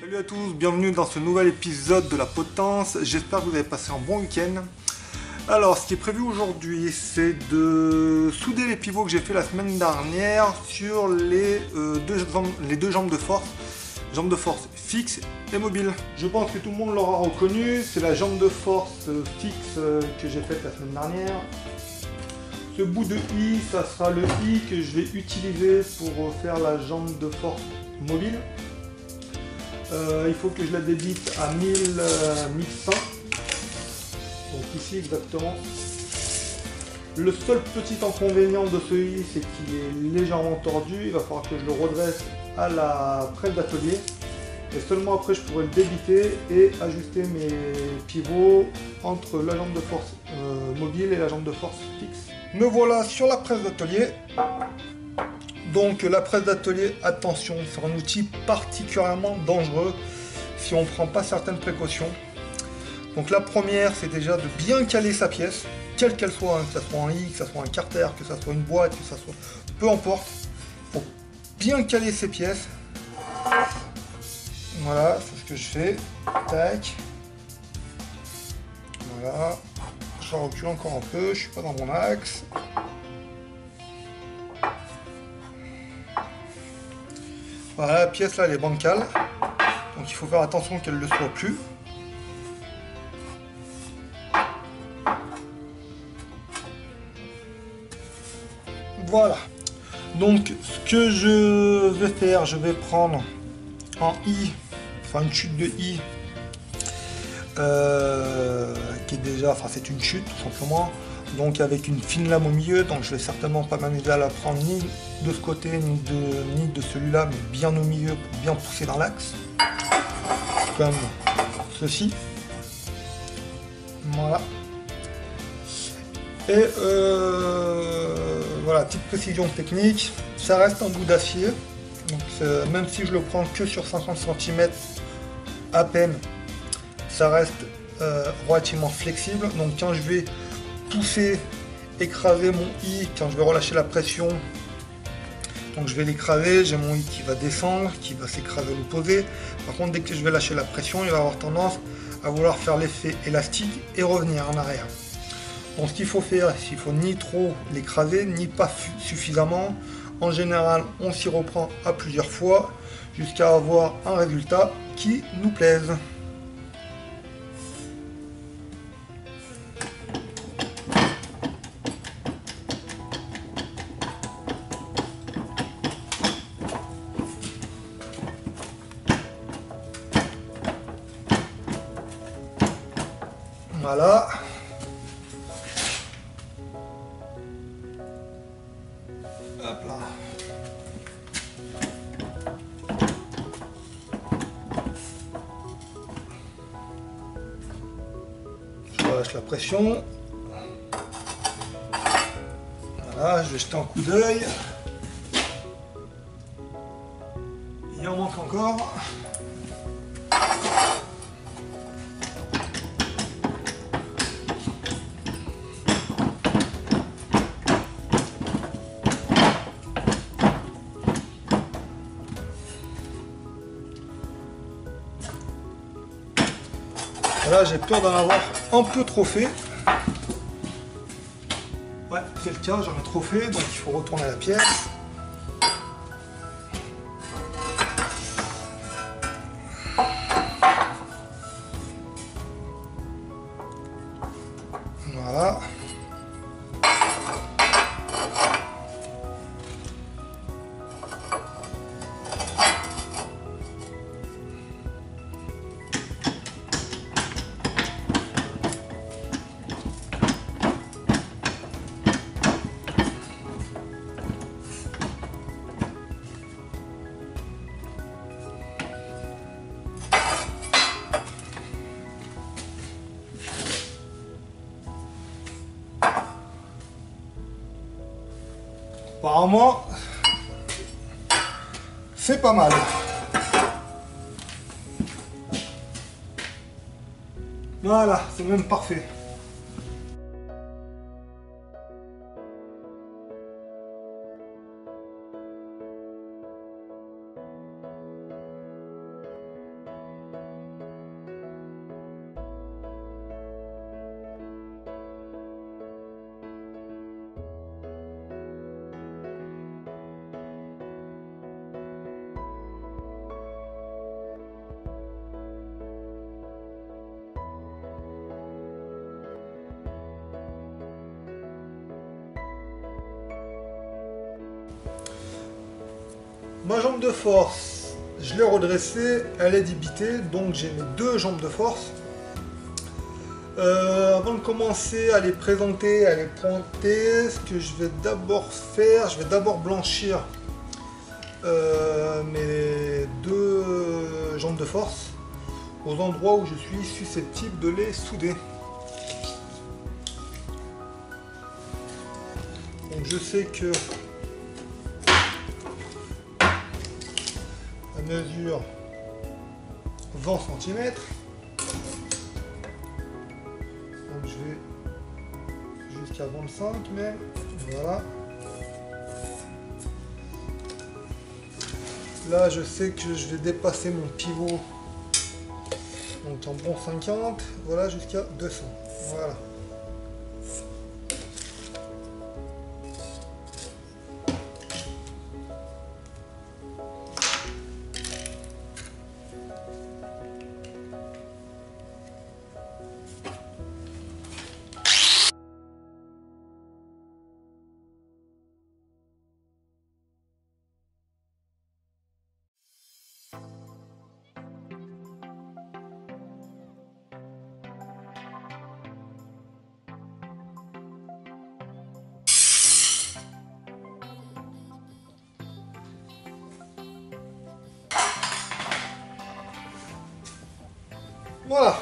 Salut à tous, bienvenue dans ce nouvel épisode de La Potence. J'espère que vous avez passé un bon week-end. Alors, ce qui est prévu aujourd'hui, c'est de souder les pivots que j'ai fait la semaine dernière sur les deux jambes de force fixe et mobile. Je pense que tout le monde l'aura reconnu, c'est la jambe de force fixe que j'ai faite la semaine dernière. Ce bout de I, ça sera le I que je vais utiliser pour faire la jambe de force mobile. Il faut que je la débite à 1100. Donc ici exactement. Le seul petit inconvénient de ce I, c'est qu'il est légèrement tordu. Il va falloir que je le redresse à la presse d'atelier. Et seulement après je pourrai le débiter et ajuster mes pivots entre la jambe de force mobile et la jambe de force fixe. Me voilà sur la presse d'atelier. Donc la presse d'atelier, attention, c'est un outil particulièrement dangereux si on ne prend pas certaines précautions. Donc la première, c'est déjà de bien caler sa pièce, quelle qu'elle soit, hein, que ce soit un I, que ce soit un carter, que ce soit une boîte, que ce soit... peu importe. Il faut bien caler ses pièces. Voilà, c'est ce que je fais. Tac. Voilà. Je recule encore un peu, je suis pas dans mon axe. Voilà, la pièce là elle est bancale, donc il faut faire attention qu'elle ne le soit plus. Voilà, donc ce que je vais faire, je vais prendre un I, enfin une chute de I, qui est déjà, enfin c'est une chute tout simplement, donc avec une fine lame au milieu, donc je vais certainement pas m'amuser à la prendre ni de ce côté ni de celui-là, mais bien au milieu pour bien pousser dans l'axe, comme ceci. Voilà. Et voilà, petite précision technique, ça reste un bout d'acier, donc même si je le prends que sur 50 cm à peine, ça reste relativement flexible. Donc quand je vais pousser, écraser mon I, quand je vais relâcher la pression, donc je vais l'écraser, j'ai mon I qui va descendre, qui va s'écraser à l'opposé. Par contre, dès que je vais lâcher la pression, il va avoir tendance à vouloir faire l'effet élastique et revenir en arrière. Donc ce qu'il faut faire, il faut ni trop l'écraser, ni pas suffisamment. En général, on s'y reprend à plusieurs fois jusqu'à avoir un résultat qui nous plaise. Voilà. Hop là. Je relâche la pression. Voilà, je vais jeter un coup d'œil. Il en manque encore. Là, j'ai peur d'en avoir un peu trop fait. Ouais, c'est le cas, j'en ai trop fait, donc il faut retourner la pièce. Voilà. Apparemment, c'est pas mal. Voilà, c'est même parfait. Ma jambe de force, je l'ai redressée, elle est débitée, donc j'ai mes deux jambes de force. Avant de commencer à les présenter, à les pointer, ce que je vais d'abord faire, je vais d'abord blanchir mes deux jambes de force aux endroits où je suis susceptible de les souder. Donc je sais que la mesure 20 cm. Donc je vais jusqu'à 25 même. Voilà. Là je sais que je vais dépasser mon pivot. Donc en bon 50. Voilà, jusqu'à 200. Voilà. Voilà.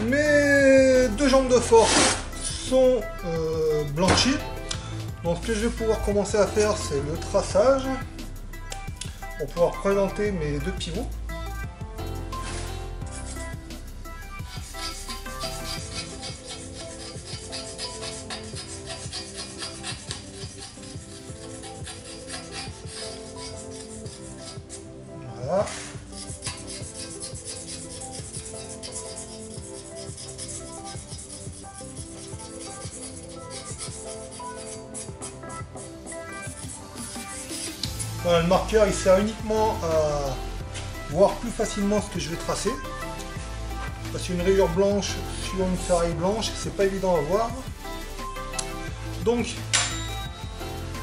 Mes deux jambes de force sont blanchies. Donc ce que je vais pouvoir commencer à faire, c'est le traçage pour pouvoir présenter mes deux pivots. Voilà. Voilà, le marqueur il sert uniquement à voir plus facilement ce que je vais tracer. Parce qu'une rayure blanche sur une ferraille blanche, c'est pas évident à voir. Donc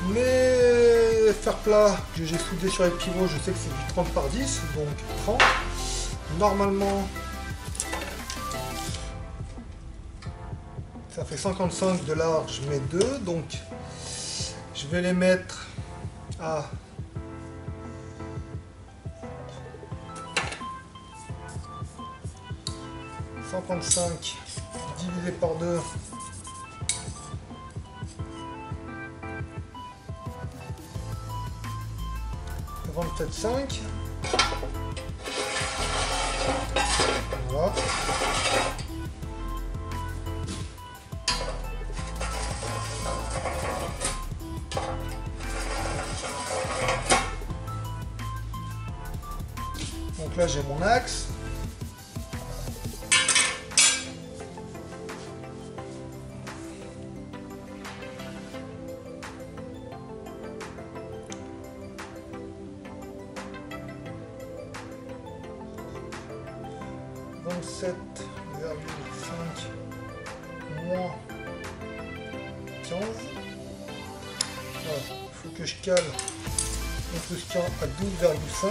mes fer plats que j'ai soudés sur les pivots, je sais que c'est du 30 par 10, donc 30. Normalement, ça fait 55 de large, mais 2, donc je vais les mettre à 55 divisé par 2. 27,5. Voilà. Donc là j'ai mon axe. Moins 15. Voilà. Il faut que je cale mon Toscan à 12,5.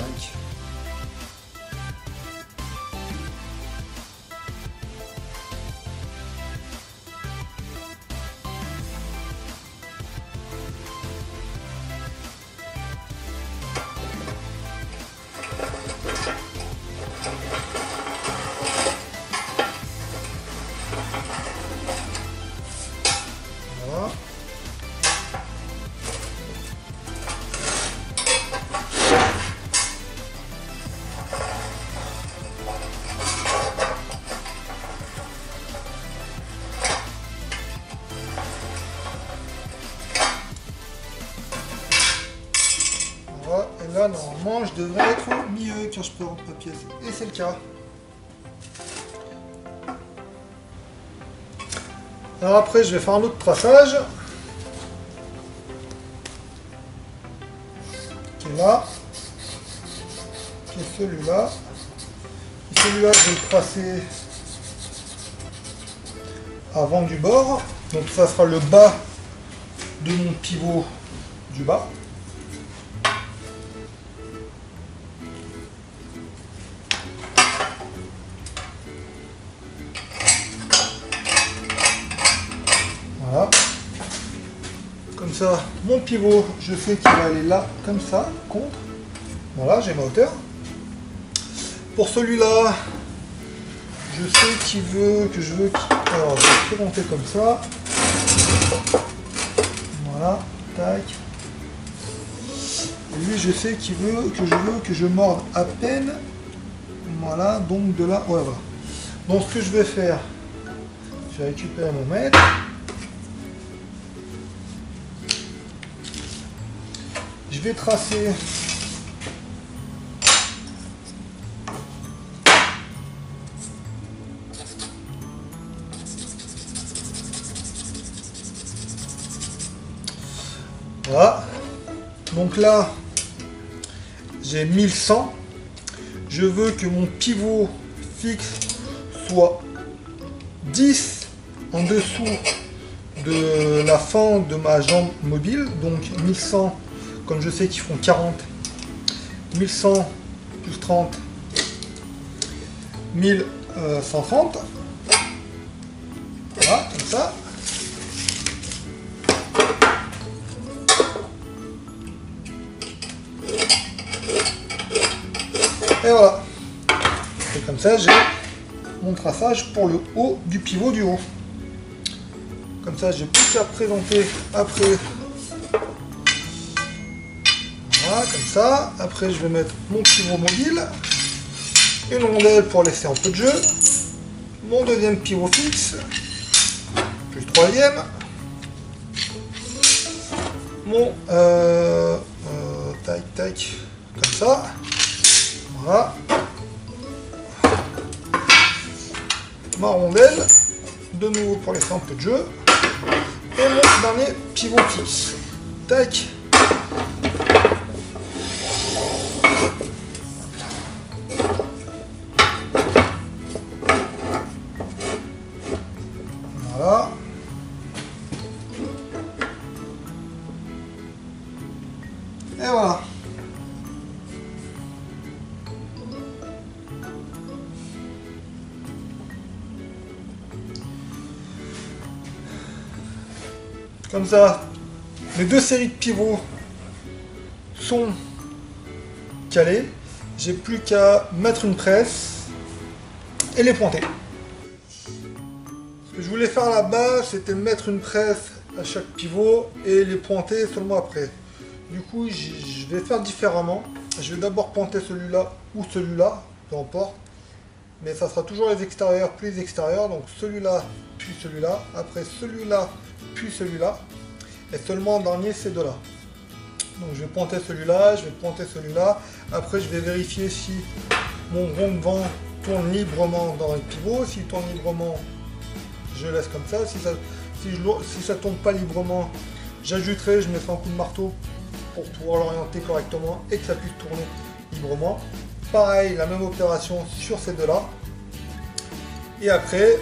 Et là, normalement, je devrais être au milieu quand je présente ma pièce. Et c'est le cas. Alors après, je vais faire un autre traçage. Qui est là. Qui est celui-là. Et celui-là, je vais le tracer avant du bord. Donc ça sera le bas de mon pivot du bas. Voilà. Comme ça, mon pivot, je sais qu'il va aller là, comme ça, contre. Voilà, j'ai ma hauteur. Pour celui-là, je sais qu'il veut que je veux. Alors, je vais monter comme ça. Voilà, tac. Et lui, je sais qu'il veut que je morde à peine. Voilà, donc de là, ouais, voilà. Donc, ce que je vais faire, je vais récupérer mon mètre. Je vais tracer voilà. Donc là, j'ai 1100. Je veux que mon pivot fixe soit 10 en dessous de la fente de ma jambe mobile. Donc 1100. Comme je sais qu'ils font 40, 1100 plus 30, 1130. Voilà, comme ça. Et voilà. Et comme ça, j'ai mon traçage pour le haut du pivot du haut. Comme ça, j'ai plus qu'à présenter après. Voilà, comme ça. Après, je vais mettre mon pivot mobile. Une rondelle pour laisser un peu de jeu. Mon deuxième pivot fixe. Plus le troisième. Mon... tac, tac. Comme ça. Voilà. Ma rondelle. De nouveau pour laisser un peu de jeu. Et mon dernier pivot fixe. Tac. Voilà. Et voilà. Comme ça, les deux séries de pivots sont calées. J'ai plus qu'à mettre une presse et les pointer. Ce que je voulais faire à la base, c'était mettre une presse à chaque pivot et les pointer seulement après. Du coup, je vais faire différemment. Je vais d'abord pointer celui-là ou celui-là, peu importe. Mais ça sera toujours les extérieurs puis les extérieurs. Donc celui-là puis celui-là. Après celui-là puis celui-là. Et seulement en dernier, ces deux-là. Donc je vais pointer celui-là, je vais pointer celui-là. Après, je vais vérifier si mon rond de vent tourne librement dans le pivot. S'il tourne librement, je laisse comme ça. Si ça ne tourne pas librement, j'ajouterai, je mettrai un coup de marteau pour pouvoir l'orienter correctement et que ça puisse tourner librement. Pareil, la même opération sur ces deux-là. Et après,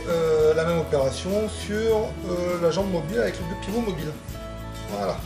la même opération sur la jambe mobile avec les deux pivots mobiles. Voilà.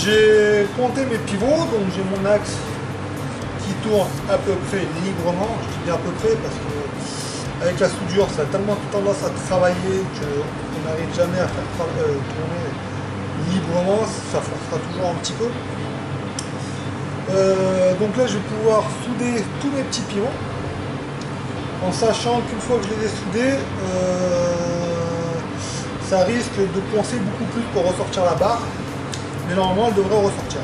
J'ai pointé mes pivots, donc j'ai mon axe qui tourne à peu près librement. Je dis à peu près parce que avec la soudure, ça a tellement tendance à travailler qu'on n'arrive jamais à faire tourner librement, ça forcera toujours un petit peu. Donc là, je vais pouvoir souder tous mes petits pivots en sachant qu'une fois que je les ai soudés, ça risque de coincer beaucoup plus pour ressortir la barre, mais normalement elle devrait ressortir.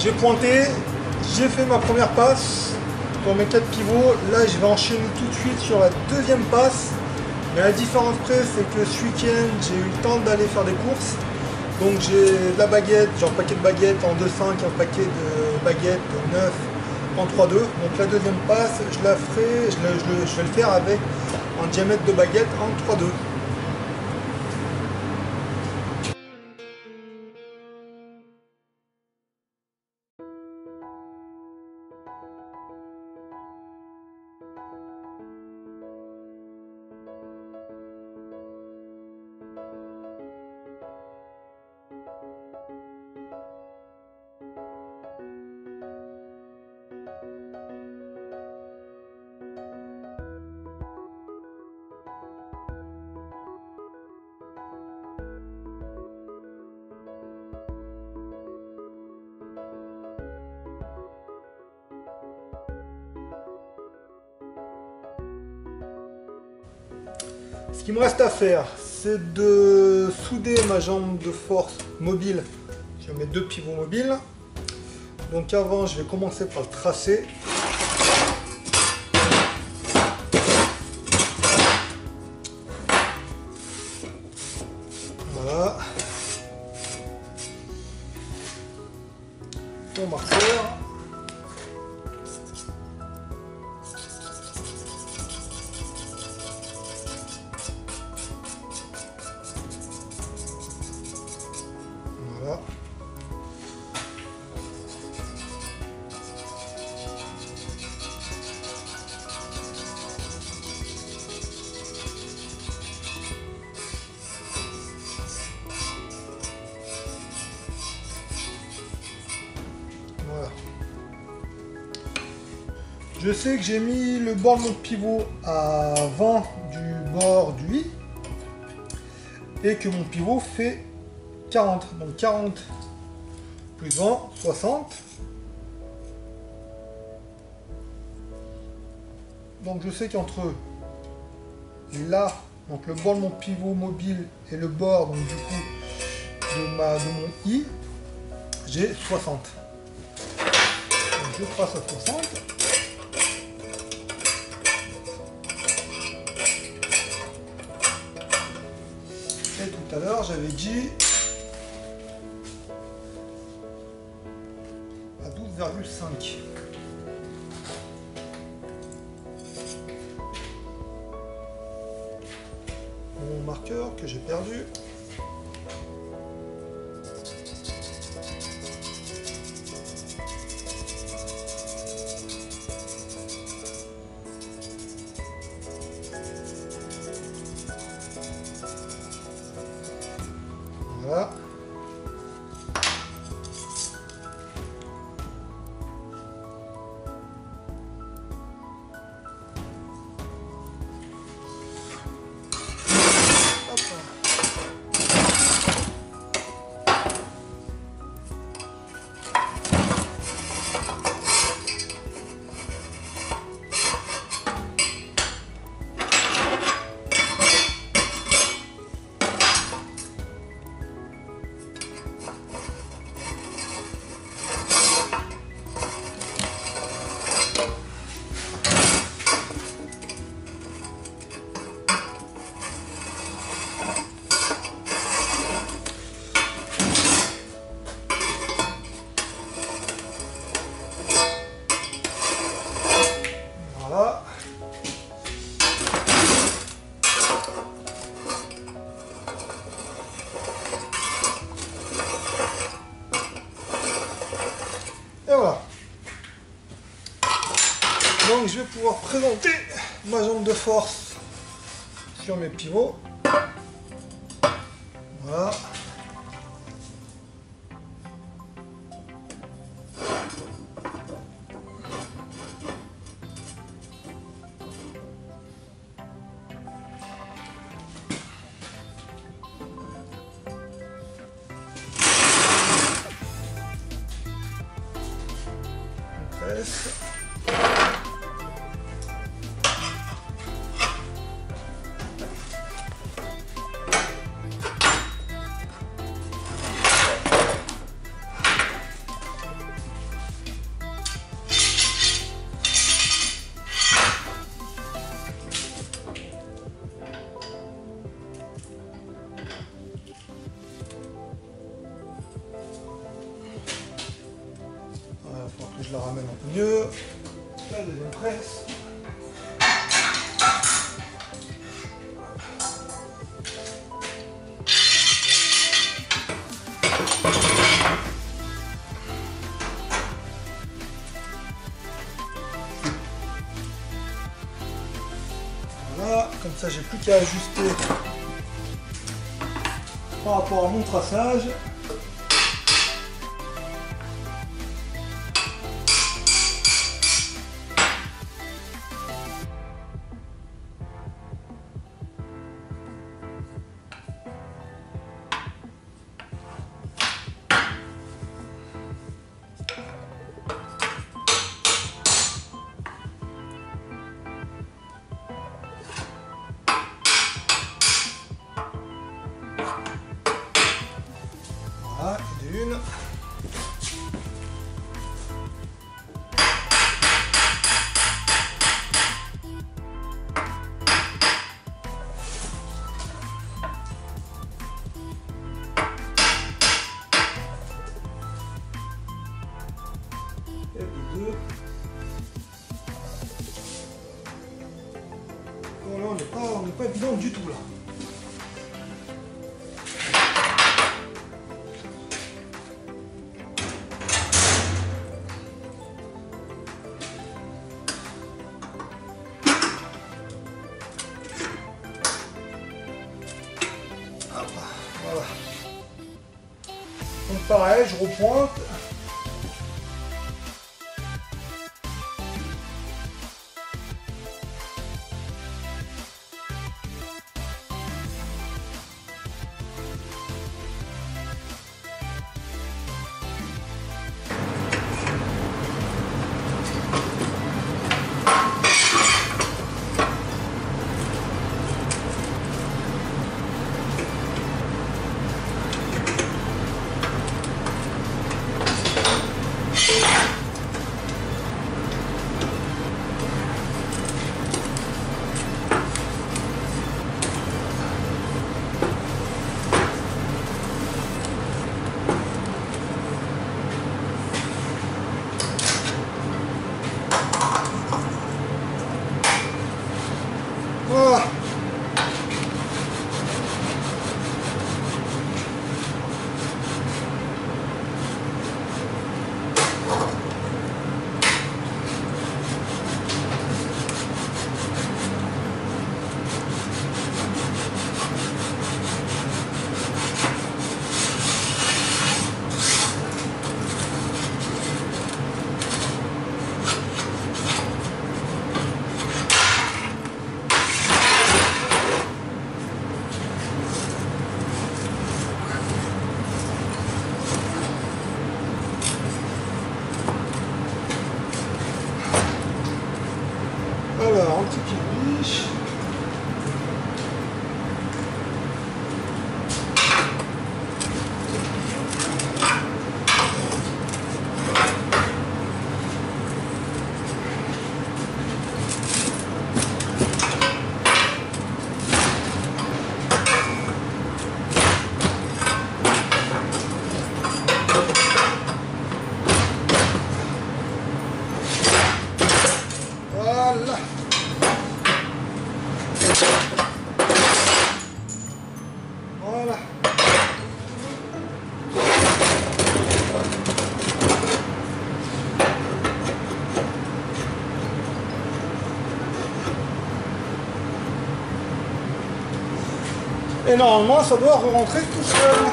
J'ai pointé, j'ai fait ma première passe pour mes 4 pivots. Là, je vais enchaîner tout de suite sur la deuxième passe. Mais la différence près, c'est que ce week-end, j'ai eu le temps d'aller faire des courses. Donc j'ai de la baguette, j'ai un paquet de baguettes en 2,5, un paquet de baguettes 9 en 3,2. Donc la deuxième passe, je la ferai, je vais le faire avec un diamètre de baguette en 3,2. Ce qu'il me reste à faire, c'est de souder ma jambe de force mobile. Je vais mettre 2 pivots mobiles. Donc avant, je vais commencer par le tracer. Voilà. Mon marqueur. Voilà. Voilà. Je sais que j'ai mis le bord de mon pivot à 20 du bord du i et que mon pivot fait 40. Donc 40 plus 20, 60. Donc je sais qu'entre là, donc le bord de mon pivot mobile et le bord donc du coup de mon i, j'ai 60. Donc je trace à 60. Et tout à l'heure j'avais dit à 12,5. Mon marqueur que j'ai perdu. Voilà. Voilà. Et voilà. Donc je vais pouvoir présenter ma jambe de force sur mes pivots. Voilà. Presse. Il faut que je la ramène un peu mieux. La deuxième presse. Voilà, comme ça j'ai plus qu'à ajuster par rapport à mon traçage. Voilà, une. Et deux. Bon, là, on n'est pas évident du tout là. Voilà. Donc pareil, je repointe. Voilà. Voilà. Voilà. Et normalement, ça doit rentrer tout seul.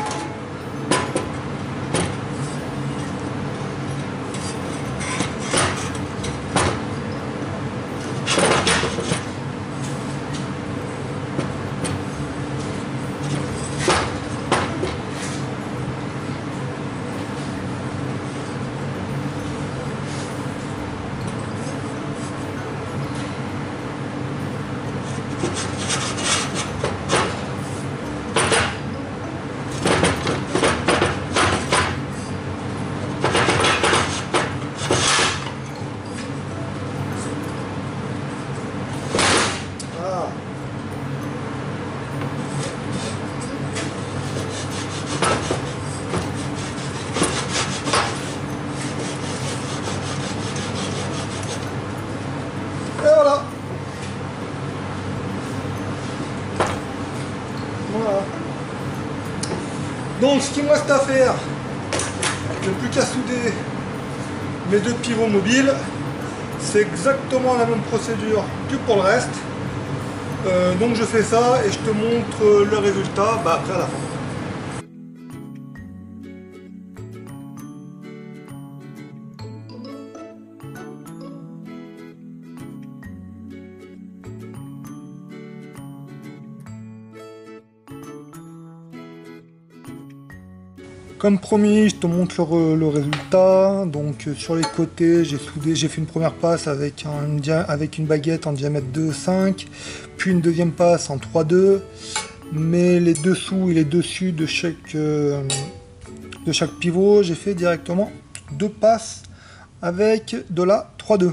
Et voilà. Voilà. Donc ce qu'il me reste à faire, il n'y a plus qu'à souder mes deux pivots mobiles. C'est exactement la même procédure que pour le reste. Donc je fais ça et je te montre le résultat après à la fin. Comme promis, je te montre le résultat. Donc sur les côtés, j'ai fait une première passe avec une baguette en diamètre 2,5, puis une deuxième passe en 3,2. Mais les dessous et les dessus de chaque pivot, j'ai fait directement deux passes avec de la 3,2.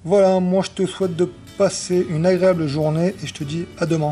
Voilà, moi je te souhaite de passer une agréable journée et je te dis à demain.